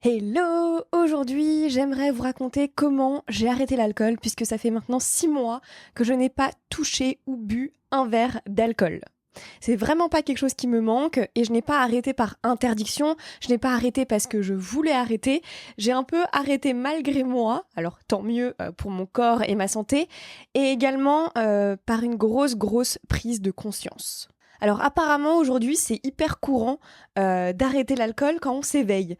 Hello! Aujourd'hui, j'aimerais vous raconter comment j'ai arrêté l'alcool puisque ça fait maintenant 6 mois que je n'ai pas touché ou bu un verre d'alcool. C'est vraiment pas quelque chose qui me manque et je n'ai pas arrêté par interdiction, je n'ai pas arrêté parce que je voulais arrêter, j'ai un peu arrêté malgré moi, alors tant mieux pour mon corps et ma santé, et également par une grosse prise de conscience. Alors apparemment aujourd'hui c'est hyper courant d'arrêter l'alcool quand on s'éveille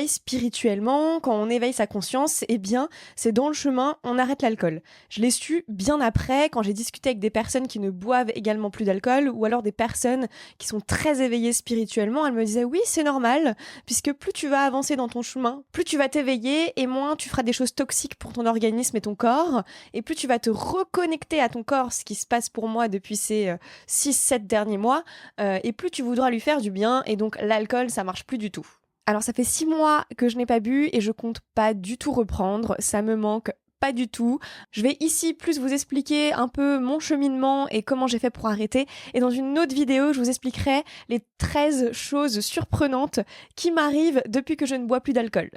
spirituellement, quand on éveille sa conscience, eh bien c'est dans le chemin, on arrête l'alcool. Je l'ai su bien après quand j'ai discuté avec des personnes qui ne boivent également plus d'alcool ou alors des personnes qui sont très éveillées spirituellement, elles me disaient oui c'est normal puisque plus tu vas avancer dans ton chemin, plus tu vas t'éveiller et moins tu feras des choses toxiques pour ton organisme et ton corps et plus tu vas te reconnecter à ton corps, ce qui se passe pour moi depuis ces 6-7 derniers mois, et plus tu voudras lui faire du bien, et donc l'alcool, ça marche plus du tout. Alors ça fait 6 mois que je n'ai pas bu et je compte pas du tout reprendre, ça me manque pas du tout. Je vais ici plus vous expliquer un peu mon cheminement et comment j'ai fait pour arrêter. Et dans une autre vidéo, je vous expliquerai les 13 choses surprenantes qui m'arrivent depuis que je ne bois plus d'alcool.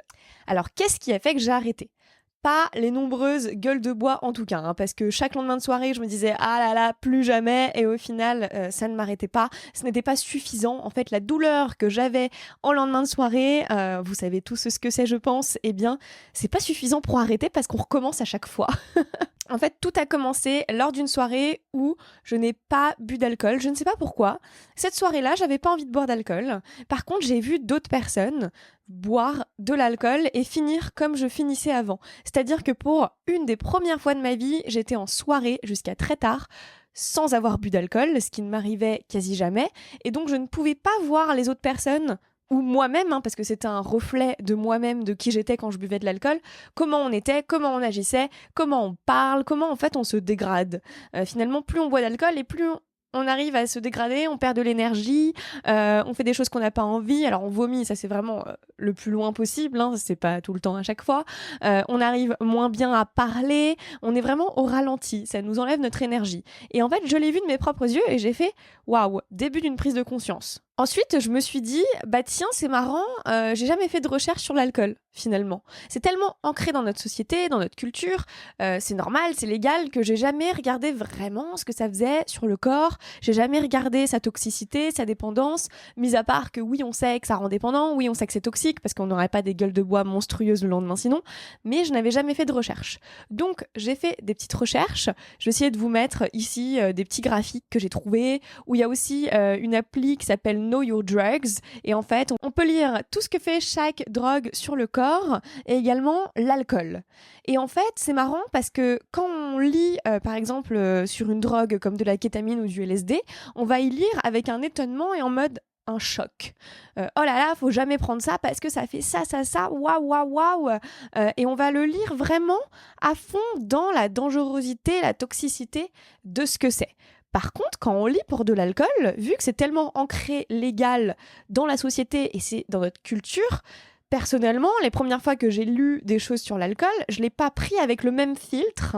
Alors qu'est-ce qui a fait que j'ai arrêté ? Pas les nombreuses gueules de bois en tout cas, parce que chaque lendemain de soirée, je me disais ah là là, plus jamais, et au final, ça ne m'arrêtait pas. Ce n'était pas suffisant. En fait, la douleur que j'avais en lendemain de soirée, vous savez tous ce que c'est, je pense, eh bien, c'est pas suffisant pour arrêter parce qu'on recommence à chaque fois. En fait, tout a commencé lors d'une soirée où je n'ai pas bu d'alcool. Je ne sais pas pourquoi. Cette soirée-là, j'avais pas envie de boire d'alcool. Par contre, j'ai vu d'autres personnes boire de l'alcool et finir comme je finissais avant. C'est-à-dire que pour une des premières fois de ma vie, j'étais en soirée jusqu'à très tard sans avoir bu d'alcool, ce qui ne m'arrivait quasi jamais. Et donc, je ne pouvais pas voir les autres personnes ou moi-même, parce que c'était un reflet de moi-même, de qui j'étais quand je buvais de l'alcool, comment on était, comment on agissait, comment on parle, comment en fait on se dégrade. Finalement, plus on boit d'alcool et plus on arrive à se dégrader, on perd de l'énergie, on fait des choses qu'on n'a pas envie, alors on vomit, ça c'est vraiment le plus loin possible, c'est pas tout le temps à chaque fois, on arrive moins bien à parler, on est vraiment au ralenti, ça nous enlève notre énergie. Et en fait, je l'ai vu de mes propres yeux et j'ai fait « waouh », début d'une prise de conscience. Ensuite, je me suis dit, bah tiens, c'est marrant, j'ai jamais fait de recherche sur l'alcool, finalement. C'est tellement ancré dans notre société, dans notre culture, c'est normal, c'est légal, que j'ai jamais regardé vraiment ce que ça faisait sur le corps, j'ai jamais regardé sa toxicité, sa dépendance, mis à part que oui, on sait que ça rend dépendant, oui, on sait que c'est toxique, parce qu'on n'aurait pas des gueules de bois monstrueuses le lendemain sinon, mais je n'avais jamais fait de recherche. Donc, j'ai fait des petites recherches, je vais essayer de vous mettre ici des petits graphiques que j'ai trouvés, où il y a aussi une appli qui s'appelle Know Your Drugs, et en fait on peut lire tout ce que fait chaque drogue sur le corps et également l'alcool. Et en fait c'est marrant parce que quand on lit par exemple sur une drogue comme de la kétamine ou du LSD, on va y lire avec un étonnement et en mode un choc. Oh là là, faut jamais prendre ça parce que ça fait ça, waouh, waouh, waouh. Et on va le lire vraiment à fond dans la dangerosité, la toxicité de ce que c'est. Par contre, quand on lit pour de l'alcool, vu que c'est tellement ancré légal dans la société et c'est dans notre culture, personnellement, les premières fois que j'ai lu des choses sur l'alcool, je l'ai pas pris avec le même filtre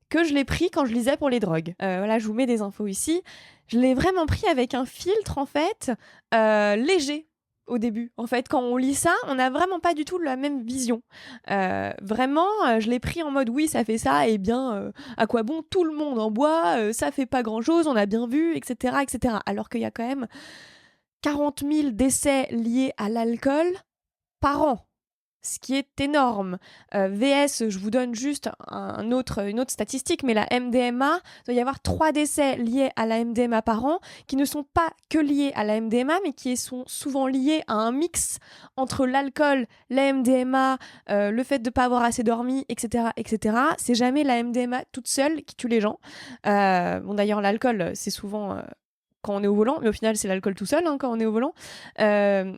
que je l'ai pris quand je lisais pour les drogues. Voilà, je vous mets des infos ici. Je l'ai vraiment pris avec un filtre, en fait, léger au début. En fait, quand on lit ça, on n'a vraiment pas du tout la même vision. Vraiment, je l'ai pris en mode oui, ça fait ça, et bien, à quoi bon, tout le monde en boit, ça fait pas grand-chose, on a bien vu, etc., etc. Alors qu'il y a quand même 40 000 décès liés à l'alcool par an, ce qui est énorme. VS, je vous donne juste une autre statistique, mais la MDMA, il doit y avoir 3 décès liés à la MDMA par an, qui ne sont pas que liés à la MDMA, mais qui sont souvent liés à un mix entre l'alcool, la MDMA, le fait de ne pas avoir assez dormi, etc., etc. C'est jamais la MDMA toute seule qui tue les gens. Bon, d'ailleurs, l'alcool, c'est souvent quand on est au volant, mais au final c'est l'alcool tout seul quand on est au volant.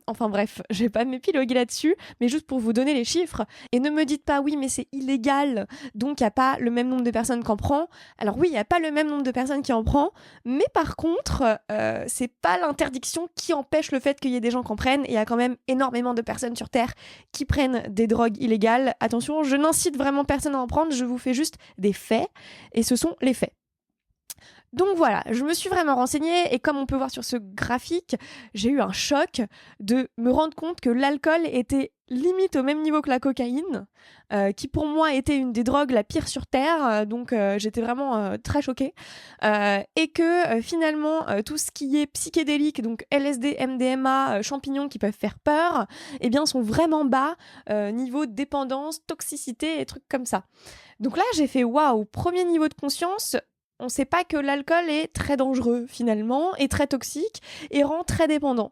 Enfin bref, je vais pas m'épiloguer là-dessus, mais juste pour vous donner les chiffres. Et ne me dites pas oui mais c'est illégal, donc il n'y a pas le même nombre de personnes qui en prend. Alors oui, il n'y a pas le même nombre de personnes qui en prend, mais par contre, c'est pas l'interdiction qui empêche le fait qu'il y ait des gens qui en prennent, et il y a quand même énormément de personnes sur Terre qui prennent des drogues illégales. Attention, je n'incite vraiment personne à en prendre, je vous fais juste des faits, et ce sont les faits. Donc voilà, je me suis vraiment renseignée et comme on peut voir sur ce graphique, j'ai eu un choc de me rendre compte que l'alcool était limite au même niveau que la cocaïne, qui pour moi était une des drogues la pire sur Terre, donc j'étais vraiment très choquée. Et que finalement, tout ce qui est psychédélique, donc LSD, MDMA, champignons qui peuvent faire peur, eh bien sont vraiment bas, niveau dépendance, toxicité et trucs comme ça. Donc là, j'ai fait waouh, premier niveau de conscience. On ne sait pas que l'alcool est très dangereux finalement, et très toxique, et rend très dépendant.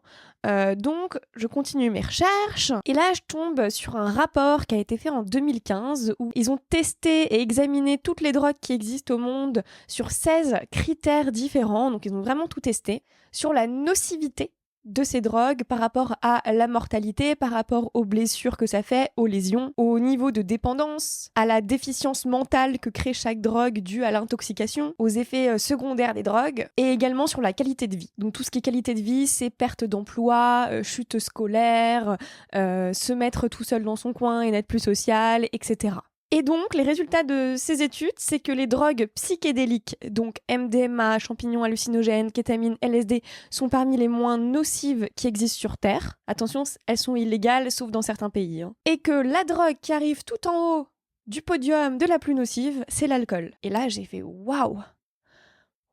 Donc, je continue mes recherches, et là, je tombe sur un rapport qui a été fait en 2015, où ils ont testé et examiné toutes les drogues qui existent au monde sur 16 critères différents, donc ils ont vraiment tout testé, sur la nocivité de ces drogues par rapport à la mortalité, par rapport aux blessures que ça fait, aux lésions, au niveau de dépendance, à la déficience mentale que crée chaque drogue due à l'intoxication, aux effets secondaires des drogues, et également sur la qualité de vie. Donc tout ce qui est qualité de vie, c'est perte d'emploi, chute scolaire, se mettre tout seul dans son coin et n'être plus social, etc. Et donc, les résultats de ces études, c'est que les drogues psychédéliques, donc MDMA, champignons hallucinogènes, kétamine, LSD, sont parmi les moins nocives qui existent sur Terre. Attention, elles sont illégales, sauf dans certains pays. Hein. Et que la drogue qui arrive tout en haut du podium de la plus nocive, c'est l'alcool. Et là, j'ai fait waouh!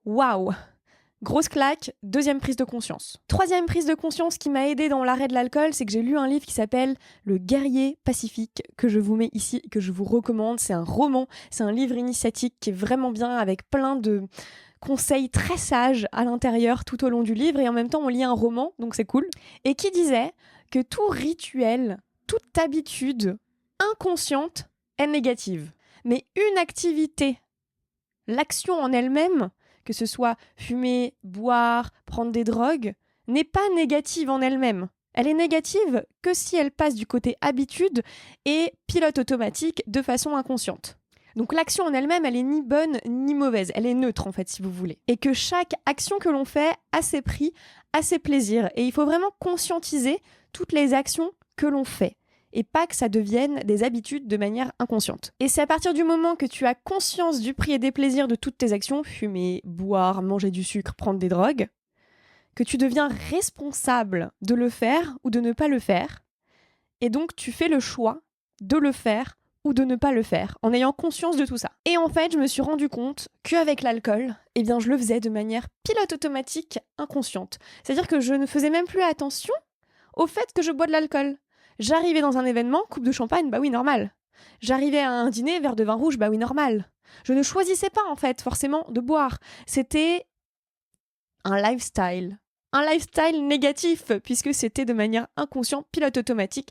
Waouh! Grosse claque, deuxième prise de conscience. Troisième prise de conscience qui m'a aidée dans l'arrêt de l'alcool, c'est que j'ai lu un livre qui s'appelle Le guerrier pacifique, que je vous mets ici, que je vous recommande. C'est un roman, c'est un livre initiatique qui est vraiment bien, avec plein de conseils très sages à l'intérieur tout au long du livre, et en même temps on lit un roman, donc c'est cool. Et qui disait que tout rituel, toute habitude inconsciente est négative. Mais une activité, l'action en elle-même, que ce soit fumer, boire, prendre des drogues, n'est pas négative en elle-même. Elle est négative que si elle passe du côté habitude et pilote automatique de façon inconsciente. Donc l'action en elle-même, elle est ni bonne ni mauvaise, elle est neutre en fait si vous voulez. Et que chaque action que l'on fait a ses prix, a ses plaisirs. Et il faut vraiment conscientiser toutes les actions que l'on fait. Et pas que ça devienne des habitudes de manière inconsciente. Et c'est à partir du moment que tu as conscience du prix et des plaisirs de toutes tes actions, fumer, boire, manger du sucre, prendre des drogues, que tu deviens responsable de le faire ou de ne pas le faire. Et donc tu fais le choix de le faire ou de ne pas le faire, en ayant conscience de tout ça. Et en fait, je me suis rendu compte qu'avec l'alcool, eh bien, je le faisais de manière pilote automatique inconsciente. C'est-à-dire que je ne faisais même plus attention au fait que je bois de l'alcool. J'arrivais dans un événement, coupe de champagne, bah oui, normal. J'arrivais à un dîner, verre de vin rouge, bah oui, normal. Je ne choisissais pas, en fait, forcément, de boire. C'était un lifestyle. Un lifestyle négatif, puisque c'était de manière inconsciente, pilote automatique.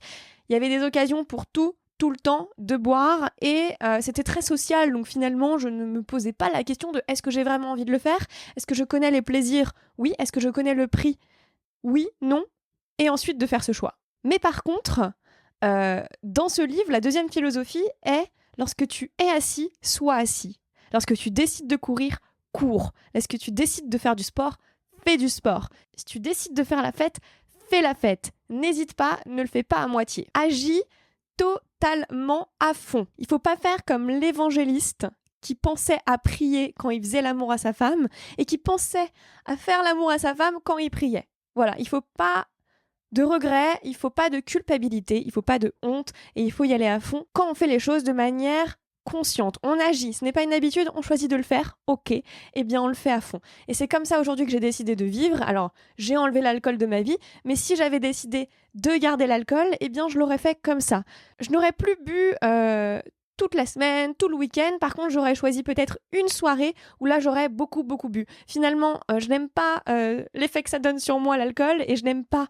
Il y avait des occasions pour tout le temps, de boire, et c'était très social, donc finalement, je ne me posais pas la question de est-ce que j'ai vraiment envie de le faire ? Est-ce que je connais les plaisirs ? Oui. Est-ce que je connais le prix ? Oui, non. Et ensuite de faire ce choix. Mais par contre, dans ce livre, la deuxième philosophie est lorsque tu es assis, sois assis. Lorsque tu décides de courir, cours. Lorsque tu décides de faire du sport, fais du sport. Si tu décides de faire la fête, fais la fête. N'hésite pas, ne le fais pas à moitié. Agis totalement à fond. Il ne faut pas faire comme l'évangéliste qui pensait à prier quand il faisait l'amour à sa femme et qui pensait à faire l'amour à sa femme quand il priait. Voilà, il ne faut pas de regret, il faut pas de culpabilité, il faut pas de honte et il faut y aller à fond quand on fait les choses de manière consciente. On agit, ce n'est pas une habitude, on choisit de le faire, ok, eh bien on le fait à fond. Et c'est comme ça aujourd'hui que j'ai décidé de vivre. Alors, j'ai enlevé l'alcool de ma vie, mais si j'avais décidé de garder l'alcool, eh bien je l'aurais fait comme ça. Je n'aurais plus bu toute la semaine, tout le week-end. Par contre, j'aurais choisi peut-être une soirée où là, j'aurais beaucoup bu. Finalement, je n'aime pas l'effet que ça donne sur moi, l'alcool, et je n'aime pas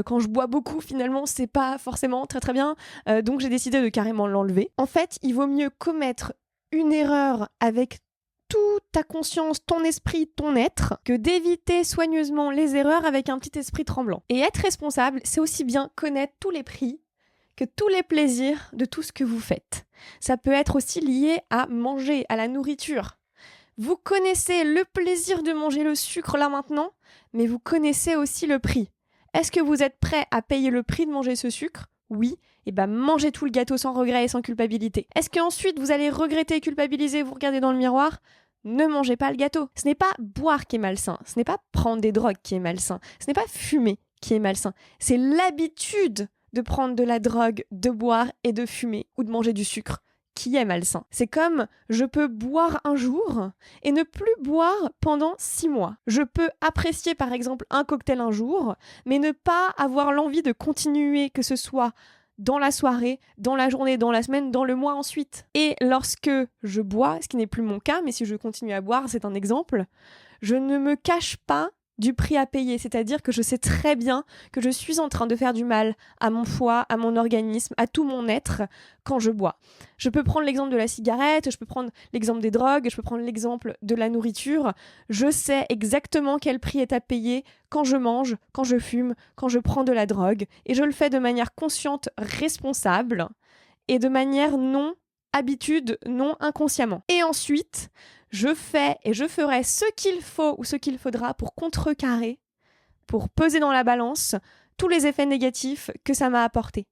quand je bois beaucoup. Finalement, c'est pas forcément très bien. Donc, j'ai décidé de carrément l'enlever. En fait, il vaut mieux commettre une erreur avec toute ta conscience, ton esprit, ton être, que d'éviter soigneusement les erreurs avec un petit esprit tremblant. Et être responsable, c'est aussi bien connaître tous les prix que tous les plaisirs de tout ce que vous faites. Ça peut être aussi lié à manger, à la nourriture. Vous connaissez le plaisir de manger le sucre là maintenant, mais vous connaissez aussi le prix. Est-ce que vous êtes prêt à payer le prix de manger ce sucre ? Oui, et ben mangez tout le gâteau sans regret et sans culpabilité. Est-ce qu'ensuite vous allez regretter et culpabiliser, vous regardez dans le miroir ? ne mangez pas le gâteau. Ce n'est pas boire qui est malsain, ce n'est pas prendre des drogues qui est malsain, ce n'est pas fumer qui est malsain, c'est l'habitude de prendre de la drogue, de boire et de fumer ou de manger du sucre qui est malsain. C'est comme je peux boire un jour et ne plus boire pendant 6 mois. Je peux apprécier par exemple un cocktail un jour, mais ne pas avoir l'envie de continuer, que ce soit dans la soirée, dans la journée, dans la semaine, dans le mois ensuite. Et lorsque je bois, ce qui n'est plus mon cas, mais si je continue à boire, c'est un exemple, je ne me cache pas du prix à payer, c'est-à-dire que je sais très bien que je suis en train de faire du mal à mon foie, à mon organisme, à tout mon être quand je bois. Je peux prendre l'exemple de la cigarette, je peux prendre l'exemple des drogues, je peux prendre l'exemple de la nourriture. Je sais exactement quel prix est à payer quand je mange, quand je fume, quand je prends de la drogue, et je le fais de manière consciente, responsable, et de manière non habitude, non inconsciemment. Et ensuite, je fais et je ferai ce qu'il faut ou ce qu'il faudra pour contrecarrer, pour peser dans la balance tous les effets négatifs que ça m'a apporté.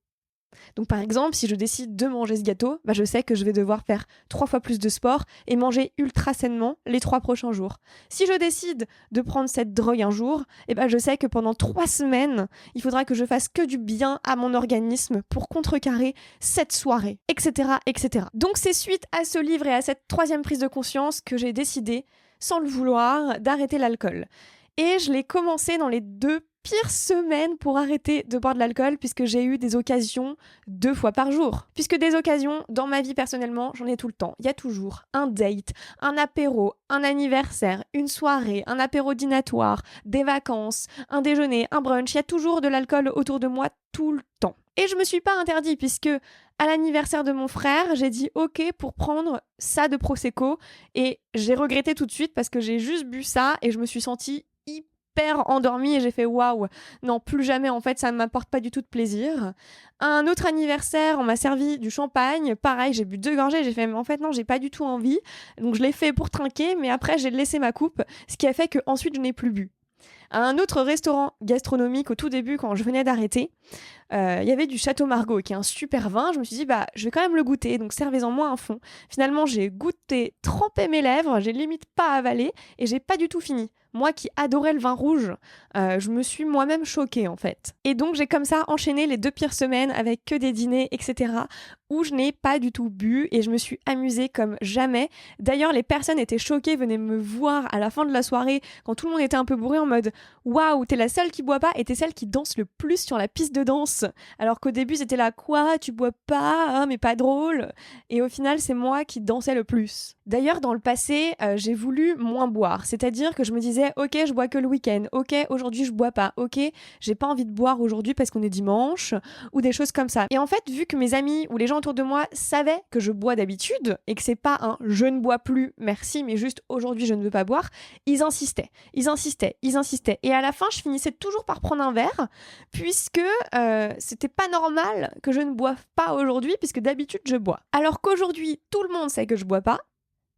Donc par exemple, si je décide de manger ce gâteau, je sais que je vais devoir faire 3 fois plus de sport et manger ultra sainement les 3 prochains jours. Si je décide de prendre cette drogue un jour, je sais que pendant 3 semaines, il faudra que je fasse que du bien à mon organisme pour contrecarrer cette soirée, etc., etc. Donc c'est suite à ce livre et à cette 3e prise de conscience que j'ai décidé, sans le vouloir, d'arrêter l'alcool. Et je l'ai commencé dans les 2 pire semaine pour arrêter de boire de l'alcool puisque j'ai eu des occasions 2 fois par jour. Puisque des occasions, dans ma vie personnellement, j'en ai tout le temps. Il y a toujours un date, un apéro, un anniversaire, une soirée, un apéro dînatoire, des vacances, un déjeuner, un brunch. Il y a toujours de l'alcool autour de moi tout le temps. Et je me suis pas interdit puisque à l'anniversaire de mon frère, j'ai dit ok pour prendre ça de Prosecco et j'ai regretté tout de suite parce que j'ai juste bu ça et je me suis sentie hyper endormie et j'ai fait waouh, non plus jamais en fait ça ne m'apporte pas du tout de plaisir. À un autre anniversaire, on m'a servi du champagne, pareil j'ai bu 2 gorgées, j'ai fait mais en fait non j'ai pas du tout envie, donc je l'ai fait pour trinquer mais après j'ai laissé ma coupe, ce qui a fait que ensuite je n'ai plus bu. À un autre restaurant gastronomique au tout début quand je venais d'arrêter, il y avait du Château Margaux qui est un super vin, je me suis dit je vais quand même le goûter, donc servez-en moi un fond. Finalement j'ai goûté, trempé mes lèvres, j'ai limite pas avalé et j'ai pas du tout fini. Moi qui adorais le vin rouge, je me suis moi-même choquée en fait. Et donc j'ai comme ça enchaîné les 2 pires semaines avec que des dîners, etc. où je n'ai pas du tout bu et je me suis amusée comme jamais. D'ailleurs les personnes étaient choquées, venaient me voir à la fin de la soirée quand tout le monde était un peu bourré en mode « Waouh, t'es la seule qui boit pas et t'es celle qui danse le plus sur la piste de danse !» Alors qu'au début c'était là « Quoi, tu bois pas hein, mais pas drôle !» Et au final c'est moi qui dansais le plus. D'ailleurs dans le passé, j'ai voulu moins boire, c'est-à-dire que je me disais ok je bois que le week-end, ok aujourd'hui je bois pas, ok j'ai pas envie de boire aujourd'hui parce qu'on est dimanche ou des choses comme ça. Et en fait vu que mes amis ou les gens autour de moi savaient que je bois d'habitude et que c'est pas un je ne bois plus merci mais juste aujourd'hui je ne veux pas boire, ils insistaient et à la fin je finissais toujours par prendre un verre puisque c'était pas normal que je ne boive pas aujourd'hui puisque d'habitude je bois. Alors qu'aujourd'hui tout le monde sait que je bois pas,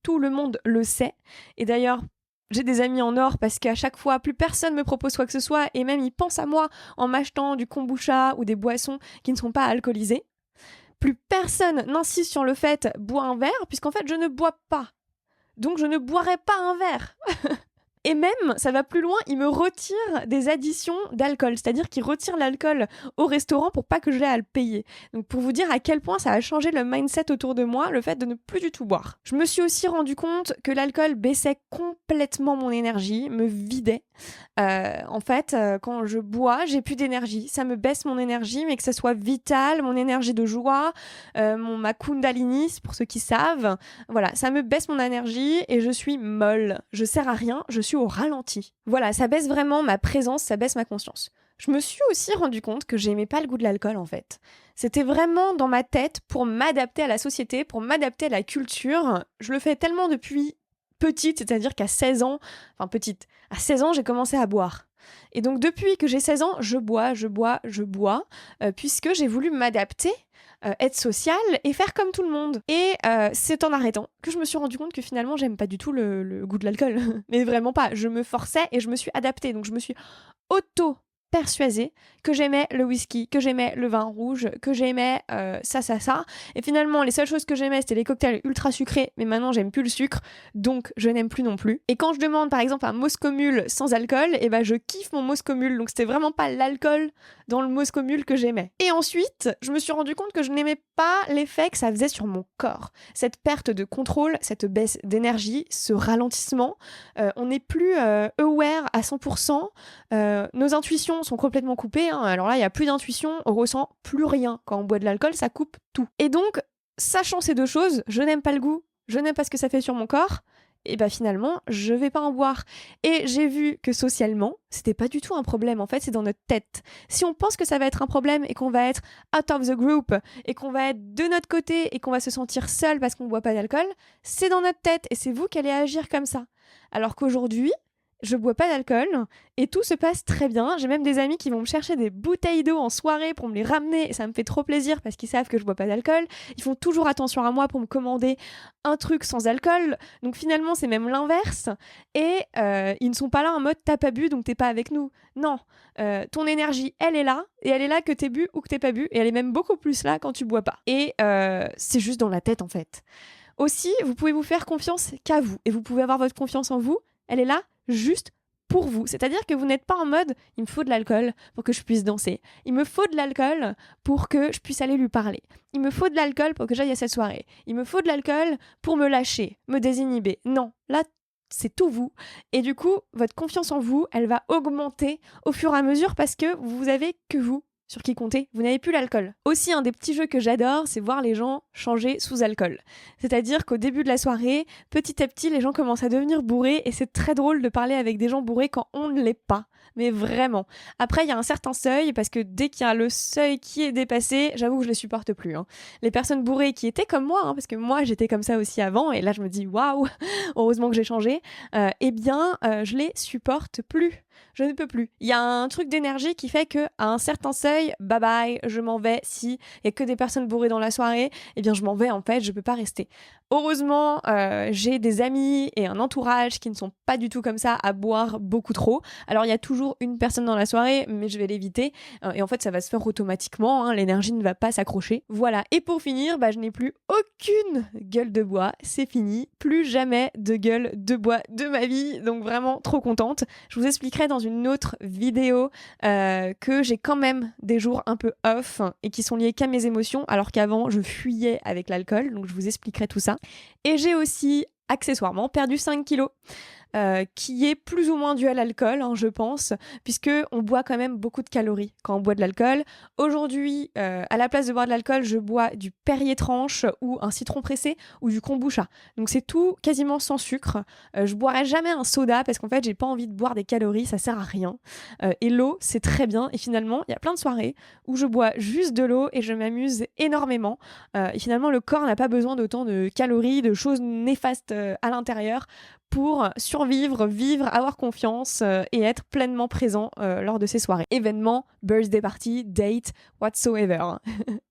tout le monde le sait et d'ailleurs j'ai des amis en or parce qu'à chaque fois, plus personne me propose quoi que ce soit et même ils pensent à moi en m'achetant du kombucha ou des boissons qui ne sont pas alcoolisées. Plus personne n'insiste sur le fait bois un verre puisqu'en fait je ne bois pas. Donc je ne boirai pas un verre. Et même, ça va plus loin, ils me retirent des additions d'alcool, c'est-à-dire qu'ils retirent l'alcool au restaurant pour pas que je l'ai à le payer. Donc pour vous dire à quel point ça a changé le mindset autour de moi, le fait de ne plus du tout boire. Je me suis aussi rendu compte que l'alcool baissait complètement mon énergie, me vidait. En fait, quand je bois, j'ai plus d'énergie. Ça me baisse mon énergie, mais que ça soit vital, mon énergie de joie, ma kundalini, pour ceux qui savent. Voilà, ça me baisse mon énergie et je suis molle. Je sers à rien, je suis au ralenti. Voilà, ça baisse vraiment ma présence, ça baisse ma conscience. Je me suis aussi rendu compte que j'aimais pas le goût de l'alcool en fait. C'était vraiment dans ma tête pour m'adapter à la société, pour m'adapter à la culture. Je le fais tellement depuis petite, c'est-à-dire qu'à 16 ans, à 16 ans j'ai commencé à boire. Et donc depuis que j'ai 16 ans, je bois, puisque j'ai voulu m'adapter, être sociale et faire comme tout le monde. Et c'est en arrêtant que je me suis rendu compte que finalement j'aime pas du tout le goût de l'alcool. Mais vraiment pas, je me forçais et je me suis adaptée. Donc je me suis persuadée que j'aimais le whisky, que j'aimais le vin rouge, que j'aimais ça. Et finalement, les seules choses que j'aimais, c'était les cocktails ultra sucrés, mais maintenant, j'aime plus le sucre, donc je n'aime plus non plus. Et quand je demande, par exemple, un Moscow Mule sans alcool, et ben je kiffe mon Moscow Mule, donc c'était vraiment pas l'alcool dans le Moscow Mule que j'aimais. Et ensuite, je me suis rendu compte que je n'aimais pas l'effet que ça faisait sur mon corps. Cette perte de contrôle, cette baisse d'énergie, ce ralentissement, on n'est plus aware à 100%, nos intuitions sont complètement coupées, hein. Alors là, il n'y a plus d'intuition, on ressent plus rien. Quand on boit de l'alcool, ça coupe tout. Et donc, sachant ces deux choses, je n'aime pas le goût, je n'aime pas ce que ça fait sur mon corps, et bah finalement, je vais pas en boire. Et j'ai vu que socialement, c'était pas du tout un problème, en fait, c'est dans notre tête. Si on pense que ça va être un problème et qu'on va être out of the group, et qu'on va être de notre côté, et qu'on va se sentir seul parce qu'on boit pas d'alcool, c'est dans notre tête, et c'est vous qui allez agir comme ça. Alors qu'aujourd'hui, je bois pas d'alcool et tout se passe très bien. J'ai même des amis qui vont me chercher des bouteilles d'eau en soirée pour me les ramener et ça me fait trop plaisir parce qu'ils savent que je bois pas d'alcool. Ils font toujours attention à moi pour me commander un truc sans alcool. Donc finalement, c'est même l'inverse. Et ils ne sont pas là en mode t'as pas bu donc t'es pas avec nous. Non, ton énergie, elle est là et elle est là que t'aies bu ou que t'aies pas bu et elle est même beaucoup plus là quand tu bois pas. Et c'est juste dans la tête en fait. Aussi, vous pouvez vous faire confiance qu'à vous et vous pouvez avoir votre confiance en vous. Elle est là juste pour vous. C'est-à-dire que vous n'êtes pas en mode « il me faut de l'alcool pour que je puisse danser. Il me faut de l'alcool pour que je puisse aller lui parler. Il me faut de l'alcool pour que j'aille à cette soirée. Il me faut de l'alcool pour me lâcher, me désinhiber. » Non, là, c'est tout vous. Et du coup, votre confiance en vous, elle va augmenter au fur et à mesure parce que vous avez que vous sur qui compter, vous n'avez plus l'alcool. Aussi, un des petits jeux que j'adore, c'est voir les gens changer sous alcool. C'est-à-dire qu'au début de la soirée, petit à petit, les gens commencent à devenir bourrés et c'est très drôle de parler avec des gens bourrés quand on ne l'est pas. Mais vraiment. Après, il y a un certain seuil, parce que dès qu'il y a le seuil qui est dépassé, j'avoue que je les supporte plus. Hein. Les personnes bourrées qui étaient comme moi, parce que moi j'étais comme ça aussi avant, et là je me dis waouh, heureusement que j'ai changé, je les supporte plus. Je ne peux plus. Il y a un truc d'énergie qui fait que à un certain seuil, bye bye, je m'en vais. Si il y a que des personnes bourrées dans la soirée, je m'en vais en fait, je peux pas rester. Heureusement, j'ai des amis et un entourage qui ne sont pas du tout comme ça à boire beaucoup trop. Alors il y a toujours une personne dans la soirée, mais je vais l'éviter. Et en fait, ça va se faire automatiquement. Hein, l'énergie ne va pas s'accrocher. Voilà. Et pour finir, je n'ai plus aucune gueule de bois. C'est fini. Plus jamais de gueule de bois de ma vie. Donc vraiment trop contente. Je vous expliquerai dans une autre vidéo que j'ai quand même des jours un peu off et qui sont liés qu'à mes émotions, alors qu'avant je fuyais avec l'alcool. Donc je vous expliquerai tout ça. Et j'ai aussi, accessoirement, perdu 5 kilos. Qui est plus ou moins dû à l'alcool, je pense, puisque on boit quand même beaucoup de calories quand on boit de l'alcool. Aujourd'hui, à la place de boire de l'alcool, je bois du Perrier tranche ou un citron pressé ou du kombucha. Donc c'est tout quasiment sans sucre. Je boirai jamais un soda parce qu'en fait, j'ai pas envie de boire des calories, ça sert à rien. Et l'eau, c'est très bien. Et finalement, il y a plein de soirées où je bois juste de l'eau et je m'amuse énormément. Et finalement, le corps n'a pas besoin d'autant de calories, de choses néfastes à l'intérieur pour survivre, vivre, avoir confiance et être pleinement présent lors de ces soirées. Événements, birthday party, date, whatsoever.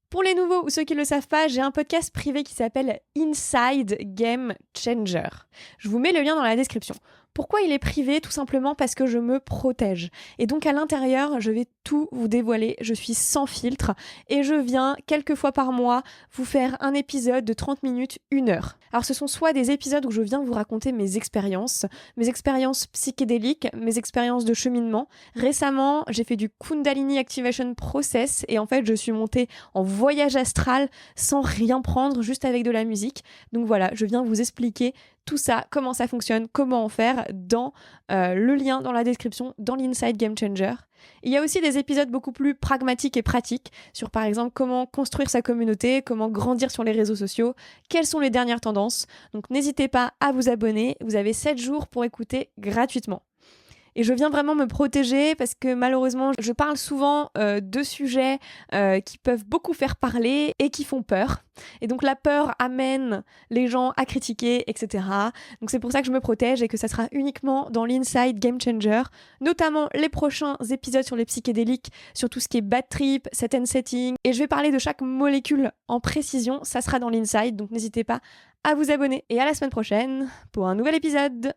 Pour les nouveaux ou ceux qui ne le savent pas, j'ai un podcast privé qui s'appelle Inside Game Changer. Je vous mets le lien dans la description. Pourquoi il est privé ? Tout simplement parce que je me protège. Et donc à l'intérieur, je vais tout vous dévoiler. Je suis sans filtre et je viens quelques fois par mois vous faire un épisode de 30 minutes, 1 heure. Alors ce sont soit des épisodes où je viens vous raconter mes expériences psychédéliques, mes expériences de cheminement. Récemment, j'ai fait du Kundalini Activation Process et en fait, je suis montée en voyage astral sans rien prendre, juste avec de la musique. Donc voilà, je viens vous expliquer tout ça, comment ça fonctionne, comment en faire dans le lien dans la description, dans l'Inside Game Changer. Il y a aussi des épisodes beaucoup plus pragmatiques et pratiques sur par exemple comment construire sa communauté, comment grandir sur les réseaux sociaux, quelles sont les dernières tendances. Donc n'hésitez pas à vous abonner, vous avez 7 jours pour écouter gratuitement. Et je viens vraiment me protéger parce que malheureusement, je parle souvent de sujets qui peuvent beaucoup faire parler et qui font peur. Et donc la peur amène les gens à critiquer, etc. Donc c'est pour ça que je me protège et que ça sera uniquement dans l'Inside Game Changer, notamment les prochains épisodes sur les psychédéliques, sur tout ce qui est bad trip, set and setting. Et je vais parler de chaque molécule en précision, ça sera dans l'Inside, donc n'hésitez pas à vous abonner. Et à la semaine prochaine pour un nouvel épisode.